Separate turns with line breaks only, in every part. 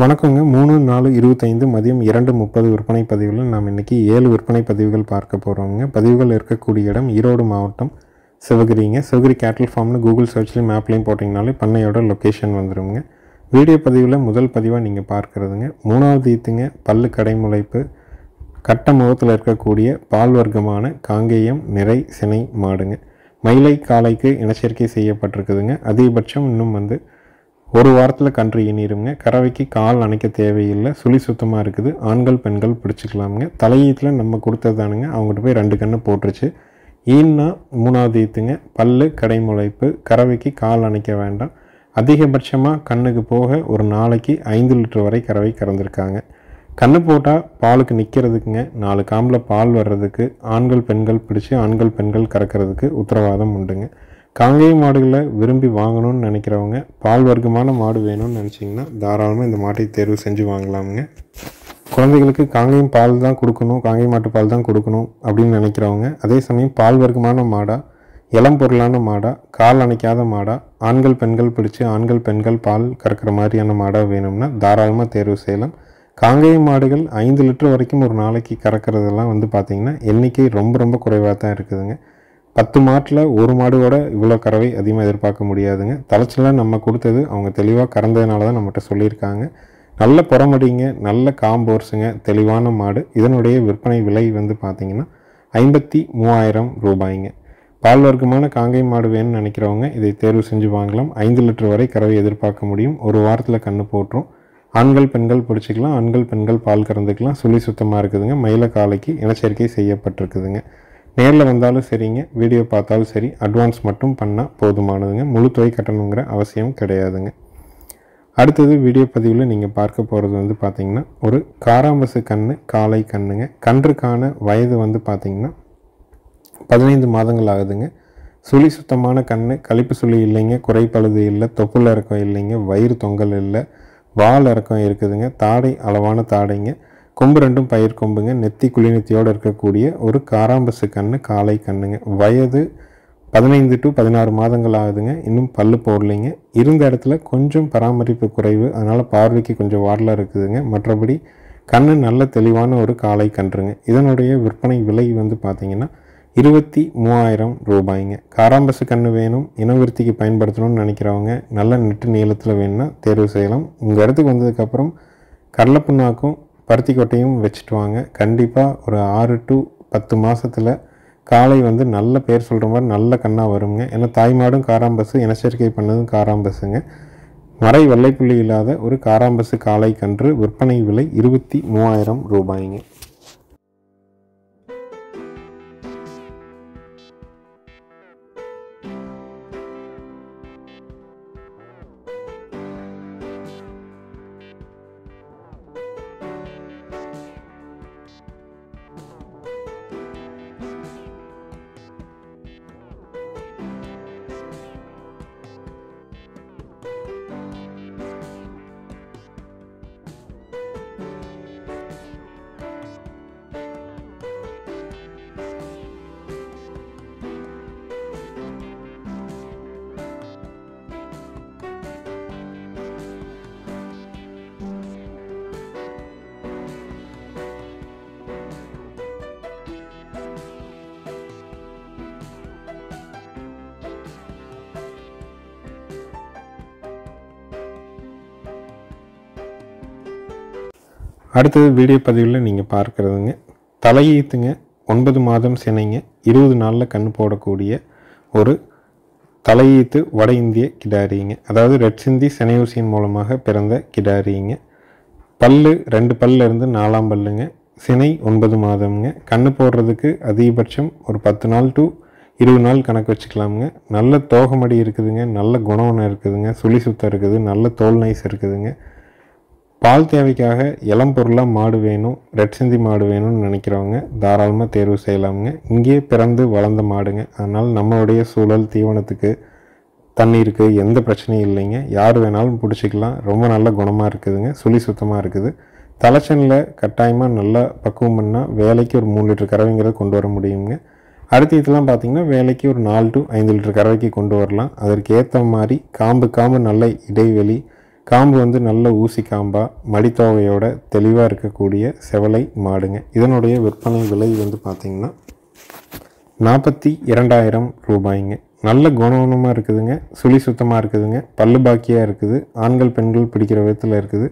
வணக்கங்க. 3/4/25 மதியம் 2:30 விற்பனை பதிவில் நாம் இன்றைக்கி 7 விற்பனை பதிவுகள் பார்க்க போகிறோங்க. பதிவுகள் இருக்கக்கூடிய இடம் ஈரோடு மாவட்டம் சிவகிரிங்க. சிவகிரி கேட்டில் ஃபார்ம்னு கூகுள் சர்ச்லேயும் மேப்லேயும் போட்டிங்கனாலே பண்ணையோட லொக்கேஷன் வந்துடுங்க. வீடியோ பதிவில் முதல் பதிவாக நீங்கள் பார்க்குறதுங்க 3வது ஈத்துங்க. பல்லு கடைமுளைப்பு கட்ட முகத்தில் இருக்கக்கூடிய பால் வர்க்கமான காங்கேயம் நிறை சினை மாடுங்க. மயிலை காலைக்கு இனச்சேர்க்கை செய்யப்பட்டிருக்குதுங்க. அதிகபட்சம் இன்னும் ஒரு வாரத்தில் கன்று ஈனிருங்க. கறவைக்கு கால் அணைக்க தேவையில்லை. சுழி சுத்தமாக இருக்குது. ஆண்கள் பெண்கள் பிடிச்சிக்கலாமுங்க. தலையீத்தில் நம்ம கொடுத்ததானுங்க. அவங்ககிட்ட போய் 2 கன்று போட்டுருச்சு. ஈன்னா 3வது ஈத்துங்க. பல்லு கடைமுளைப்பு கறவைக்கு கால் அணைக்க வேண்டாம். அதிகபட்சமாக கண்ணுக்கு போக ஒரு நாளைக்கு 5 லிட்டர் வரை கறவை கறந்துருக்காங்க. கன்று போட்டால் பாலுக்கு நிற்கிறதுக்குங்க 4 காம்பில் பால் வர்றதுக்கு ஆண்கள் பெண்கள் பிடிச்சி ஆண்கள் பெண்கள் கறக்கிறதுக்கு உத்தரவாதம் உண்டுங்க. காங்கேயம் மாடுகளை விரும்பி வாங்கணும்னு நினைக்கிறவங்க பால் வர்க்கமான மாடு வேணும்னு நினச்சிங்கன்னா தாராளமாக இந்த மாட்டை தேர்வு செஞ்சு வாங்கலாமுங்க. குழந்தைகளுக்கு காங்கேயம் பால் தான் கொடுக்கணும், காங்கேயம் மாட்டு பால் தான் கொடுக்கணும் அப்படின்னு நினைக்கிறவங்க, அதே சமயம் பால் வர்க்கமான மாடாக இளம் பொருளான மாடாக கால் அணைக்காத மாடாக ஆண்கள் பெண்கள் பிடிச்சி ஆண்கள் பெண்கள் பால் கறக்கிற மாதிரியான மாடாக வேணும்னா தாராளமாக தேர்வு செய்யலாம். காங்கேயம் மாடுகள் 5 லிட்டர் வரைக்கும் ஒரு நாளைக்கு கறக்கிறதெல்லாம் பார்த்திங்கன்னா எண்ணிக்கை ரொம்ப குறைவாக தான் இருக்குதுங்க. 10 மாட்டில் ஒரு மாடுவோட இவ்வளோ கறவை அதிகமாக எதிர்பார்க்க முடியாதுங்க. தலைச்செல்லாம் நம்ம கொடுத்தது அவங்க தெளிவாக கறந்ததுனால தான் நம்மகிட்ட சொல்லியிருக்காங்க. நல்ல புறமடிங்க, நல்ல காம்போர்ஸுங்க, தெளிவான மாடு. இதனுடைய விற்பனை விலை பார்த்திங்கன்னா 53,000 ரூபாய்ங்க. பால் வர்க்கமான காங்கேயம் மாடு வேணும்னு நினைக்கிறவங்க இதை தேர்வு செஞ்சு வாங்கலாம். 5 லிட்டர் வரை கறவை எதிர்பார்க்க முடியும். ஒரு வாரத்தில் கன்று போட்டுரும். ஆண்கள் பெண்கள் பிடிச்சிக்கலாம். ஆண்கள் பெண்கள் பால் கறந்துக்கலாம். சுழி சுத்தமாக இருக்குதுங்க. மயில காலைக்கு இனச்சேர்க்கை செய்யப்பட்டிருக்குதுங்க. நேரில் வந்தாலும் சரிங்க, வீடியோ பார்த்தாலும் சரி, அட்வான்ஸ் மட்டும் பண்ணால் போதுமானதுங்க. முழு தொகை கட்டணுங்கிற அவசியம் கிடையாதுங்க. அடுத்தது வீடியோ பதிவில் நீங்கள் பார்க்க போகிறது பார்த்திங்கன்னா ஒரு காராம்பசு கன்று காளை கன்றுங்க. கன்றுக்கான வயது பார்த்திங்கன்னா 15 மாதங்கள் ஆகுதுங்க. சுழி சுத்தமான கன்று, கழிப்பு சுழி இல்லைங்க, குறைப்பழுது இல்லை, தொப்புள் இறக்கம் இல்லைங்க, வயிறு தொங்கல் இல்லை, வால் இறக்கம் இருக்குதுங்க, தாடை அளவான தாடைங்க, கொம்பு 2 பயிர் கொம்புங்க, நெத்தி குளிநெத்தியோடு இருக்கக்கூடிய ஒரு காராம்பசு கன்று காளை கன்றுங்க. வயது 15 to 16 மாதங்கள் ஆகுதுங்க. இன்னும் பல்லு போடலைங்க. இருந்த இடத்துல கொஞ்சம் பராமரிப்பு குறைவு, அதனால் பார்வைக்கு கொஞ்சம் வாடலாக இருக்குதுங்க. மற்றபடி கன்று நல்ல தெளிவான ஒரு காளை கன்றுங்க. இதனுடைய விற்பனை விலை பார்த்திங்கன்னா 23,000 ரூபாய்ங்க. காராம்பசு கன்று வேணும், இனவிருத்திக்கு பயன்படுத்தணும்னு நினைக்கிறவங்க நல்ல நெட்டு நீளத்தில் வேணும்னா தேர்வு செய்யலாம். உங்கள் இடத்துக்கு வந்ததுக்கப்புறம் கடலைப்புண்ணாக்கும் பருத்தி கொட்டையும் வச்சுட்டு வாங்க. கண்டிப்பாக ஒரு 6 to 10 மாதத்தில் காளை நல்ல பேர் சொல்கிற மாதிரி நல்ல கண்ணாக வருங்க. ஏன்னா தாய்மாடும் காராம்பசு, இனச்சேர்க்கை பண்ணதும் காராம்பசுங்க. மறை வெள்ளைப்புள்ளி இல்லாத ஒரு காராம்பசு காளை கன்று. விற்பனை விலை 23,000 ரூபாய்ங்க. அடுத்தது வீடியோ பதிவில் நீங்கள் பார்க்குறதுங்க தலையீத்துங்க. 9 மாதம் சினைங்க. 20 நாளில் கன்று போடக்கூடிய ஒரு தலையீத்து வட இந்திய கிடாரிங்க. அதாவது ரெட் சிந்தி சினையூசியின் மூலமாக பிறந்த கிடாரிங்க. பல்லு 2 பல்லிருந்து 4ஆம் பல்லுங்க. சினை 9 மாதம்ங்க. கன்று போடுறதுக்கு அதிகபட்சம் ஒரு 10 நாள் to 20 நாள் கணக்கு வச்சுக்கலாமுங்க. நல்ல தோகமடி இருக்குதுங்க, நல்ல குணவனம் இருக்குதுங்க, சுழி சுத்தம் இருக்குது, நல்ல தோல் நைஸ் இருக்குதுங்க. பால் தேவைக்காக இளம் பொருளாக மாடு வேணும், ரெட் சிந்தி மாடு வேணும்னு நினைக்கிறவங்க தாராளமாக தேர்வு செய்யலாமுங்க. இங்கே பிறந்து வளர்ந்த மாடுங்க. அதனால் நம்மளுடைய சூழல் தீவனத்துக்கு தண்ணீருக்கு எந்த பிரச்சனையும் இல்லைங்க. யார் வேணாலும் பிடிச்சிக்கலாம். ரொம்ப நல்ல குணமாக இருக்குதுங்க, சுழி சுத்தமாக இருக்குது. தலைச்சனில் கட்டாயமாக நல்லா பக்குவம் பண்ணால் வேலைக்கு ஒரு 3 லிட்டர் கறவைங்கிறது கொண்டு வர முடியுங்க. அடுத்து இதெல்லாம் பார்த்திங்கன்னா வேலைக்கு ஒரு 4 to 5 லிட்டர் கறவைக்கு கொண்டு வரலாம். அதற்கு ஏற்ற மாதிரி காம்பு நல்ல இடைவெளி, காம்பு வந்து நல்ல ஊசி காம்பா மடித்தொகையோட தெளிவாக இருக்கக்கூடிய செவலை மாடுங்க. இதனுடைய விற்பனை விலை வந்து பார்த்திங்கன்னா 42,000 ரூபாய்ங்க. நல்ல குணமாக இருக்குதுங்க, சுழி சுத்தமாக இருக்குதுங்க, பல்லு பாக்கியாக இருக்குது, ஆண்கள் பெண்கள் பிடிக்கிற விதத்தில் இருக்குது.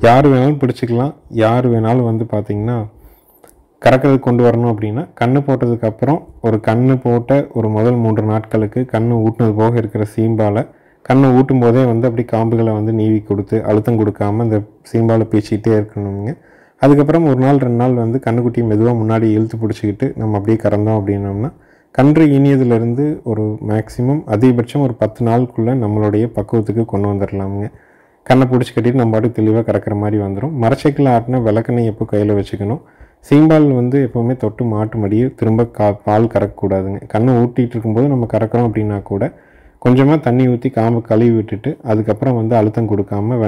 யார் வேணாலும் பிடிச்சிக்கலாம். யார் வேணாலும் வந்து பார்த்திங்கன்னா கறக்கிறதுக்கு கொண்டு வரணும் அப்படின்னா கன்று போட்டதுக்கப்புறம் ஒரு கன்று போட்ட ஒரு முதல் 3 நாட்களுக்கு கன்று ஊட்டினது போக இருக்கிற சீம்பாலை கண்ணை ஊட்டும் போதே வந்து அப்படி காம்புகளை வந்து நீவி கொடுத்து அழுத்தம் கொடுக்காமல் அந்த சீம்பாலை பீச்சிக்கிட்டே இருக்கணுங்க. அதுக்கப்புறம் 1 நாள் 2 நாள் வந்து கன்றுக்குட்டியை மெதுவாக முன்னாடி இழுத்து பிடிச்சிக்கிட்டு நம்ம அப்படியே கறந்தோம் அப்படின்னோம்னா கன்று இனியதுலேருந்து ஒரு மேக்ஸிமம் அதிகபட்சம் ஒரு 10 நாளுக்குள்ளே நம்மளுடைய பக்குவத்துக்கு கொண்டு வந்துடலாமுங்க. கண்ணை பிடிச்சி கட்டிட்டு நம்ம பாட்டு தெளிவாக கறக்கிற மாதிரி வந்துடும். மரச்சைக்கில் ஆட்டினா விளக்கெண்ணெய் எப்போ கையில் வச்சுக்கணும். சீம்பால் வந்து எப்போவுமே தொட்டு மாட்டு மடியை திரும்ப பால் கறக்கக்கூடாதுங்க. கண்ணை ஊட்டிகிட்டு இருக்கும்போது நம்ம கறக்கிறோம் அப்படின்னா கூட கொஞ்சமாக தண்ணி ஊற்றி காம்பு கழுவி விட்டுட்டு அதுக்கப்புறம் வந்து அழுத்தம் கொடுக்காமல்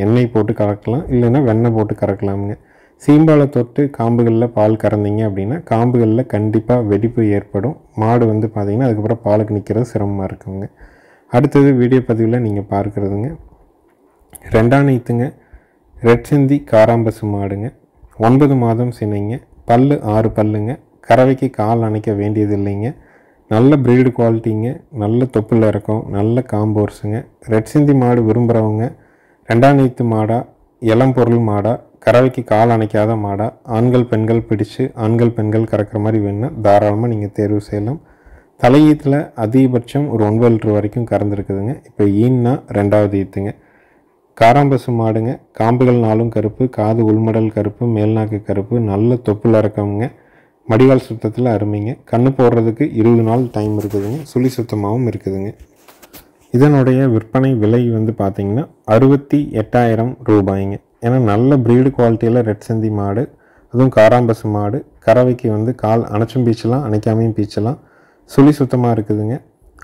எண்ணெய் போட்டு கறக்கலாம், இல்லைன்னா வெண்ணெய் போட்டு கறக்கலாமுங்க. சீம்பாலை தொட்டு காம்புகளில் பால் கறந்தீங்க அப்படின்னா காம்புகளில் கண்டிப்பாக வெடிப்பு ஏற்படும். மாடு வந்து பார்த்திங்கன்னா அதுக்கப்புறம் பாலுக்கு நிற்கிறது சிரமமாக இருக்குங்க. அடுத்தது வீடியோ பதிவில் நீங்கள் பார்க்குறதுங்க 2ஆம் நீத்துங்க, ரெட் சிந்தி காராம்பசு மாடுங்க. 9 மாதம் சினைங்க, பல்லு 6 பல்லுங்க, கறவைக்கு கால் அணைக்க வேண்டியது இல்லைங்க. நல்ல ப்ரீடு குவாலிட்டிங்க, நல்ல தொப்புள் இறக்கம், நல்ல காம்போர்ஸுங்க. ரெட் சிந்தி மாடு விரும்புகிறவங்க 2ஆம் நீத்து மாடா, இளம் பொருள் மாடா, கறவைக்கு கால் அணைக்காத மாடா, ஆண்கள் பெண்கள் பிடிச்சு ஆண்கள் பெண்கள் கறக்கிற மாதிரி வேணுன்னா தாராளமாக நீங்கள் தேர்வு செய்யலாம். தலையீத்தில் அதிகபட்சம் ஒரு 9 லிட்டர் வரைக்கும் கறந்துருக்குதுங்க. இப்போ ஈன்னா 2ஆவது ஈத்துங்க. காராம்பசு மாடுங்க, காம்புகள் 4 கருப்பு, காது உள்மடல் கருப்பு, மேல்நாக்கு கருப்பு, நல்ல தொப்புள் இறக்கமுங்க, மடிவால் சுத்தத்தில் அருமைங்க. கன்று போடுறதுக்கு 20 நாள் டைம் இருக்குதுங்க, சுழி சுத்தமாகவும் இருக்குதுங்க. இதனுடைய விற்பனை விலை வந்து பார்த்திங்கன்னா 68,000 ரூபாய்ங்க. ஏன்னா நல்ல ப்ரீடு குவாலிட்டியில் ரெட் சிந்தி மாடு, அதுவும் காராம்பசு மாடு, கறவைக்கு வந்து கால் அணைச்சும் பீச்சலாம், அணைக்காமையும் பீச்சலாம், சுழி சுத்தமாக இருக்குதுங்க,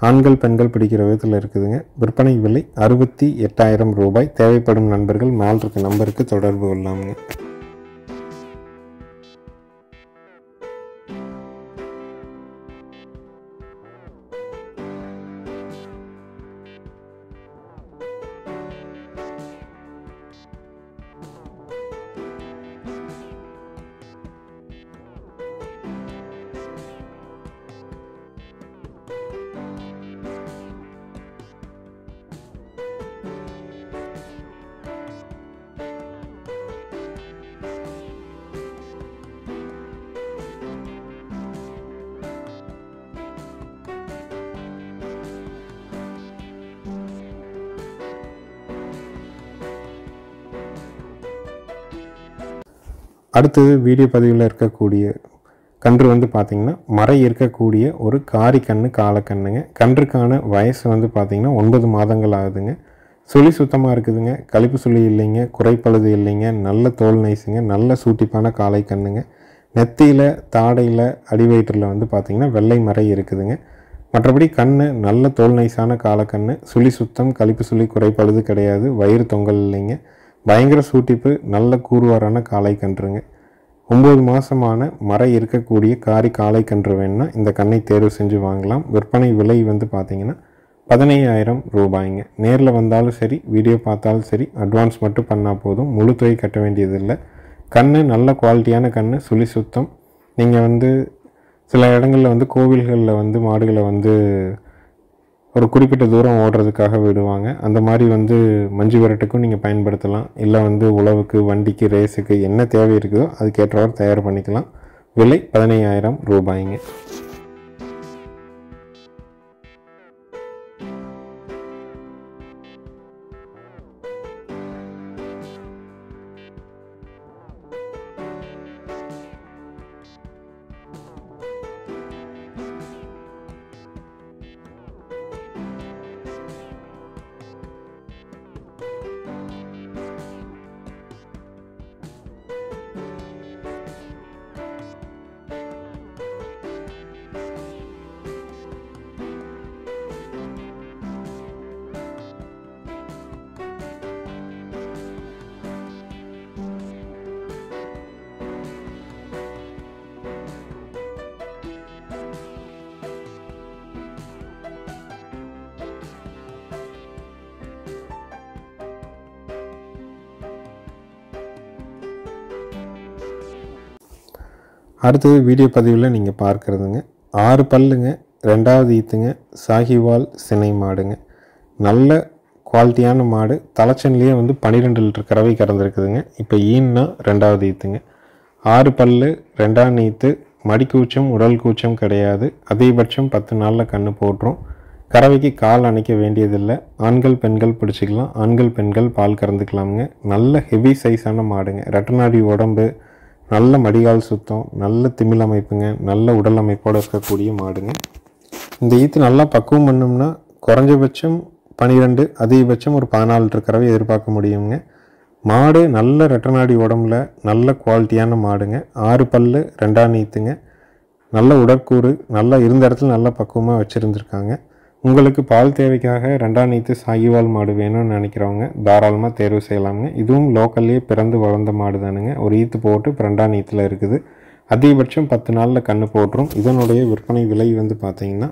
ஆண்கள் பெண்கள் பிடிக்கிற விதத்தில் இருக்குதுங்க. விற்பனை விலை 68,000 ரூபாய். தேவைப்படும் நண்பர்கள் மேல் இருக்க நம்பருக்கு தொடர்பு கொள்ளலாமுங்க. அடுத்தது வீடியோ பதிவில் இருக்கக்கூடிய கன்று வந்து பார்த்திங்கன்னா மறை இருக்கக்கூடிய ஒரு காரி கன்று காலக்கண்ணுங்க. கன்றுக்கான வயசு வந்து பார்த்திங்கன்னா 9 மாதங்கள் ஆகுதுங்க. சுழி சுத்தமாக இருக்குதுங்க, கழிப்பு சுழி இல்லைங்க, குறைப்பழுது இல்லைங்க, நல்ல தோல் நைஸுங்க, நல்ல சூட்டிப்பான காலை கண்ணுங்க. நெத்தியில் தாடையில் அடிவயிற்றில் வந்து பார்த்திங்கன்னா வெள்ளை மறை இருக்குதுங்க. மற்றபடி கண்ணு நல்ல தோல் நைஸான காலக்கண்ணு, சுழி சுத்தம், கழிப்பு சுழி குறைப்பழுது கிடையாது, வயிறு தொங்கல் இல்லைங்க, பயங்கர சூட்டிப்பு, நல்ல கூறுவாரான காளை கன்றுங்க. 9 மாதமான மறை இருக்கக்கூடிய காளை கன்று வேணுன்னா இந்த கண்ணை தேர்வு செஞ்சு வாங்கலாம். விற்பனை விலை வந்து பார்த்திங்கன்னா 15,000 ரூபாய்ங்க. நேரில் வந்தாலும் சரி, வீடியோ பார்த்தாலும் சரி, அட்வான்ஸ் மட்டும் பண்ணால் போதும், முழு தொகை கட்ட வேண்டியதில்லை. கன்று நல்ல குவாலிட்டியான கன்று, சுழி சுத்தம். நீங்கள் வந்து சில இடங்களில் வந்து கோவில்களில் வந்து மாடுகளை வந்து ஒரு குறிப்பிட்ட தூரம் ஓடுறதுக்காக விடுவாங்க. அந்த மாதிரி வந்து மஞ்சு விரட்டுக்கும் நீங்கள் பயன்படுத்தலாம். இல்லை வந்து உழவுக்கு, வண்டிக்கு, ரேஸுக்கு என்ன தேவை இருக்குதோ அதுக்கேற்றவாறு தயார் பண்ணிக்கலாம். விலை 15,000 ரூபாய்ங்க. அடுத்தது வீடியோ பதிவில் நீங்கள் பார்க்குறதுங்க 6 பல்லுங்க, 2வது ஈத்துங்க, சாஹிவால் சினை மாடுங்க. நல்ல குவாலிட்டியான மாடு. தலைச்சன்லேயே வந்து 12 லிட்டர் கறவை கறந்துருக்குதுங்க. இப்போ ஈன்னா 2வது ஈத்துங்க. 6 பல்லு, 2ஆம் ஈத்து, மடிக்கூச்சம் உடல் கூச்சம் கிடையாது. அதிகபட்சம் 10 நாளில் கன்று போட்டுரும். கறவைக்கு கால் அணைக்க வேண்டியதில்லை. ஆண்கள் பெண்கள் பிடிச்சிக்கலாம். ஆண்கள் பெண்கள் பால் கறந்துக்கலாமுங்க. நல்ல ஹெவி சைஸான மாடுங்க. ரெட்டநாடி உடம்பு, நல்ல மடிகால் சுத்தம், நல்ல திமிழ் அமைப்புங்க, நல்ல உடல் அமைப்போடு இருக்கக்கூடிய மாடுங்க. இந்த ஈத்து நல்லா பக்குவம் பண்ணோம்னா குறைஞ்சபட்சம் 12, அதிகபட்சம் ஒரு 14 லிட்டர் கறவை எதிர்பார்க்க முடியுங்க. மாடு நல்ல ரெட்டநாடி உடம்புல நல்ல குவாலிட்டியான மாடுங்க. 6 பல்லு, 2ஆம் ஈத்துங்க. நல்ல உடற்கூறு, நல்லா இருந்த இடத்துல நல்லா பக்குவமாக வச்சுருந்துருக்காங்க. உங்களுக்கு பால் தேவைக்காக 2ஆம் ஈத்து சாகிவால் மாடு வேணும்னு நினைக்கிறவங்க தாராளமாக தேர்வு செய்யலாமுங்க. இதுவும் லோக்கல்லையே பிறந்து வளர்ந்த மாடு தானுங்க. ஒரு ஈத்து போட்டு இப்போ 2ஆம் ஈத்தில் இருக்குது. அதிகபட்சம் 10 நாளில் கன்று போட்டுரும். இதனுடைய விற்பனை விலை வந்து பார்த்திங்கன்னா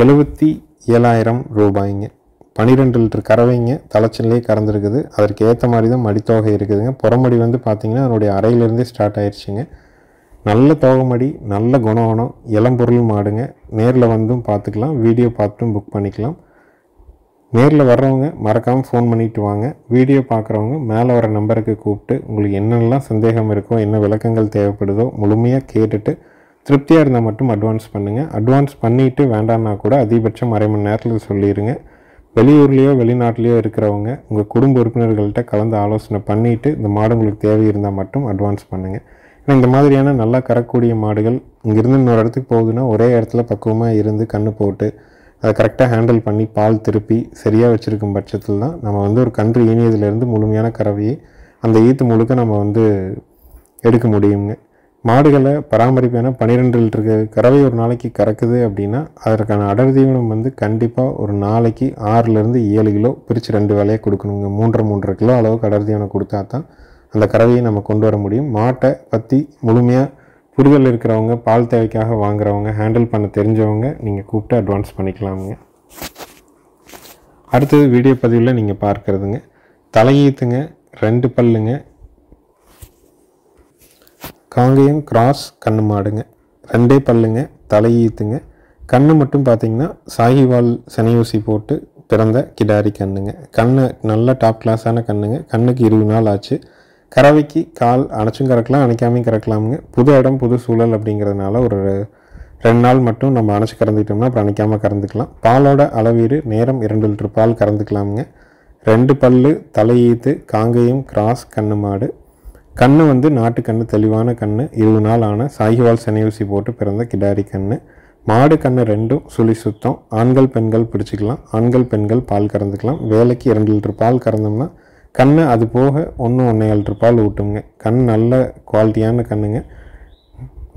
77,000 ரூபாய்ங்க. 12 லிட்டர் கறவைங்க. தலைச்சல்லே கறந்துருக்குது. அதற்கு ஏற்ற மாதிரி தான் மடித்தொகை இருக்குதுங்க. புறமடி வந்து பார்த்திங்கன்னா அதனுடைய அறையிலேருந்தே ஸ்டார்ட் ஆயிடுச்சுங்க. நல்ல தோகமடி, நல்ல குணவனம், இளம்பொருள் மாடுங்க. நேரில் வந்தும் பார்த்துக்கலாம், வீடியோ பார்த்தும் புக் பண்ணிக்கலாம். நேரில் வர்றவங்க மறக்காமல் ஃபோன் பண்ணிவிட்டு வாங்க. வீடியோ பார்க்குறவங்க மேலே வர நம்பருக்கு கூப்பிட்டு உங்களுக்கு என்னென்னலாம் சந்தேகம் இருக்கோ, என்ன விளக்கங்கள் தேவைப்படுதோ முழுமையாக கேட்டுட்டு திருப்தியாக இருந்தால் மட்டும் அட்வான்ஸ் பண்ணுங்கள். அட்வான்ஸ் பண்ணிவிட்டு வேண்டான்னா கூட அதிகபட்சம் அரை மணி நேரத்தில் சொல்லிடுங்க. வெளியூர்லேயோ வெளிநாட்டிலையோ இருக்கிறவங்க உங்கள் குடும்ப உறுப்பினர்கள்ட்ட கலந்து ஆலோசனை பண்ணிவிட்டு இந்த மாடு உங்களுக்கு தேவை இருந்தால் மட்டும் அட்வான்ஸ் பண்ணுங்கள். ஏன்னா இந்த மாதிரியான நல்லா கறக்கூடிய மாடுகள் இங்கேருந்து இன்னொரு இடத்துக்கு போகுதுன்னா ஒரே இடத்துல பக்குவமாக இருந்து கன்று போட்டு அதை கரெக்டாக ஹேண்டில் பண்ணி பால் திருப்பி சரியாக வச்சுருக்கும் பட்சத்தில் தான் நம்ம வந்து ஒரு கன்று ஈனியதுலேருந்து முழுமையான கறவையை அந்த ஈத்து முழுக்க நம்ம வந்து எடுக்க முடியுங்க. மாடுகளை பராமரிப்பேன்னா 12 லிட்டருக்கு கறவை ஒரு நாளைக்கு கறக்குது அப்படின்னா அதற்கான அடர் தீவனம் வந்து கண்டிப்பாக ஒரு நாளைக்கு 6லேருந்து 7 கிலோ பிரித்து 2 வேலையாக கொடுக்கணுங்க. 3.5 கிலோ அளவுக்கு அடர் தீவனம் கொடுத்தா தான் அந்த கறவையை நம்ம கொண்டு வர முடியும். மாட்டை பற்றி முழுமையாக புரிதல் இருக்கிறவங்க, பால் தேவைக்காக வாங்குறவங்க, ஹேண்டில் பண்ண தெரிஞ்சவங்க நீங்கள் கூப்பிட்டு அட்வான்ஸ் பண்ணிக்கலாமுங்க. அடுத்தது வீடியோ பதிவில் நீங்கள் பார்க்குறதுங்க தலையீத்துங்க, 2 பல்லுங்க, காங்கேயம் கிராஸ் கண்ணு மாடுங்க. 2 பல்லுங்க, தலையீத்துங்க. கண்ணு மட்டும் பார்த்திங்கன்னா சாகிவால் சனியூசி போட்டு பிறந்த கிடாரி கண்ணுங்க. கண்ணு நல்ல டாப் கிளாஸான கண்ணுங்க. கண்ணுக்கு 20 நாள் ஆச்சு. கறவைக்கு கால் அணைச்சும் கறக்கலாம், அணைக்காமையும் கறக்கலாமுங்க. புது இடம் புது சூழல் அப்படிங்கிறதுனால ஒரு 2 நாள் மட்டும் நம்ம அணைச்சி கறந்துக்கிட்டோம்னா அப்புறம் அணைக்காமல் கறந்துக்கலாம். பாலோட அளவீடு நேரம் 2 லிட்டர் பால் கறந்துக்கலாமுங்க. 2 பல்லு, தலையீத்து, காங்கேயம் கிராஸ் கண்ணு மாடு. கண்ணு வந்து நாட்டு கண்ணு, தெளிவான கண்ணு, 20 நாள் ஆன சாகிவால் சனியூசி போட்டு பிறந்த கிடாரி கண்ணு. மாடு கண்ணு 2ம் சுழி சுத்தம். ஆண்கள் பெண்கள் பிடிச்சிக்கலாம். ஆண்கள் பெண்கள் பால் கறந்துக்கலாம். வேலைக்கு 2 லிட்டர் பால் கறந்தோம்னா கண்ணு அது போக 1-1.5 லிட்டர் பால் ஊட்டுங்க. கண் நல்ல குவாலிட்டியான கண்ணுங்க.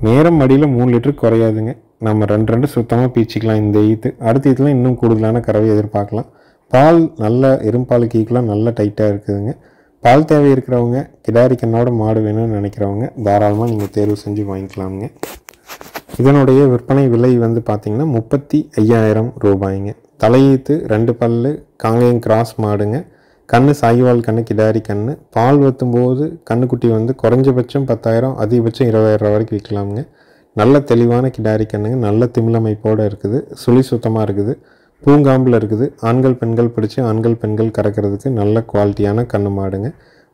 நேரம் மடியில் 3 லிட்டர் குறையாதுங்க. நம்ம 2 சுத்தமாக பீச்சிக்கலாம் இந்த ஈத்து. அடுத்த ஈத்துலாம் இன்னும் கூடுதலான கறவை எதிர்பார்க்கலாம். பால் நல்ல எறும்பால் கீக்கெலாம் நல்ல டைட்டாக இருக்குதுங்க. பால் தேவை இருக்கிறவங்க, கிடாரி கண்ணோட மாடு வேணும்னு நினைக்கிறவங்க தாராளமாக நீங்கள் தேர்வு செஞ்சு வாங்கிக்கலாமுங்க. இதனுடைய விற்பனை விலை வந்து பார்த்திங்கன்னா 35,000 ரூபாய்ங்க. தலையீத்து, 2 பல்லு, காங்கேயம் கிராஸ் மாடுங்க. கண்ணு சாகிவால் கண்ணு, கிடாரி கண்ணு. பால் ஊற்றும்போது கண்ணுக்குட்டி வந்து குறைஞ்சபட்சம் 10,000, அதிகபட்சம் 20,000 வரைக்கும் விற்கலாமுங்க. நல்ல தெளிவான கிடாரி கண்ணுங்க. நல்ல திமிழமைப்போடு இருக்குது. சுழி சுத்தமாக இருக்குது. பூங்காம்பில் இருக்குது. ஆண்கள் பெண்கள் பிடிச்சி ஆண்கள் பெண்கள் கறக்கிறதுக்கு நல்ல குவாலிட்டியான கண்ணு மாடுங்க.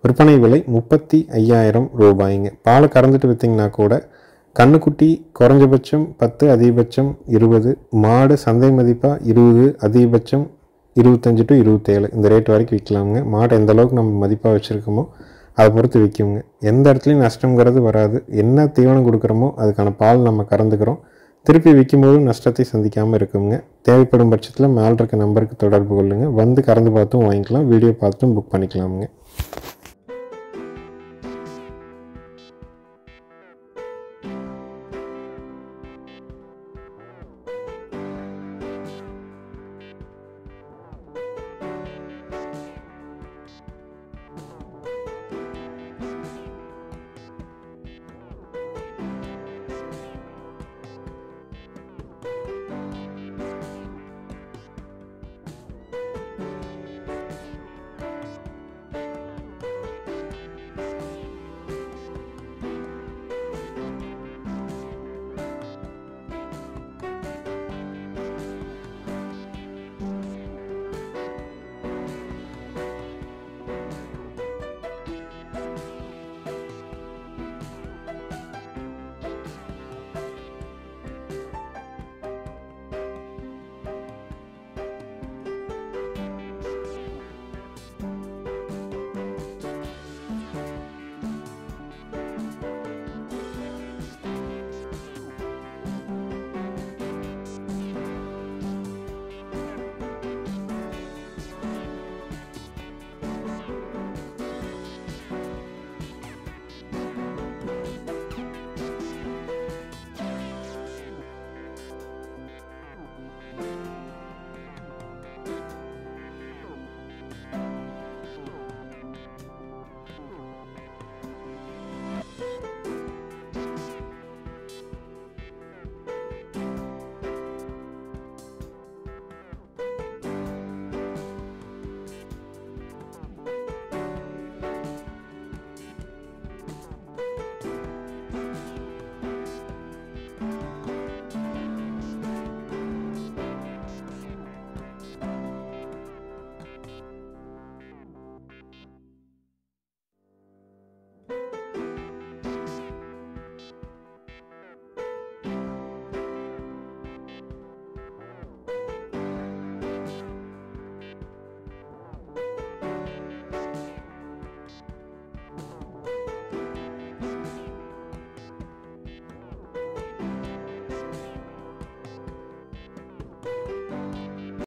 விற்பனை விலை 35,000 ரூபாய்ங்க. பாலை கறந்துட்டு விற்றிங்கன்னா கூட கண்ணுக்குட்டி குறைஞ்சபட்சம் 10, அதிகபட்சம் 20. மாடு சந்தை மதிப்பாக 20, அதிகபட்சம் 25 to 27 இந்த ரேட் வரைக்கும் விற்கலாமுங்க. மாடு எந்த அளவுக்கு நம்ம மதிப்பாக வச்சுருக்கோமோ அதை பொறுத்து விற்குங்க. எந்த இடத்துலையும் நஷ்டங்கிறது வராது. என்ன தீவனம் கொடுக்குறோமோ அதுக்கான பால் நம்ம கறந்துக்கிறோம். திருப்பி விற்கும்போது நஷ்டத்தை சந்திக்காமல் இருக்குங்க. தேவைப்படும் பட்சத்தில் மேலே இருக்க நம்பருக்கு தொடர்பு கொள்ளுங்கள். வந்து கறந்து பார்த்தும் வாங்கிக்கலாம், வீடியோ பார்த்தும் புக் பண்ணிக்கலாமுங்க.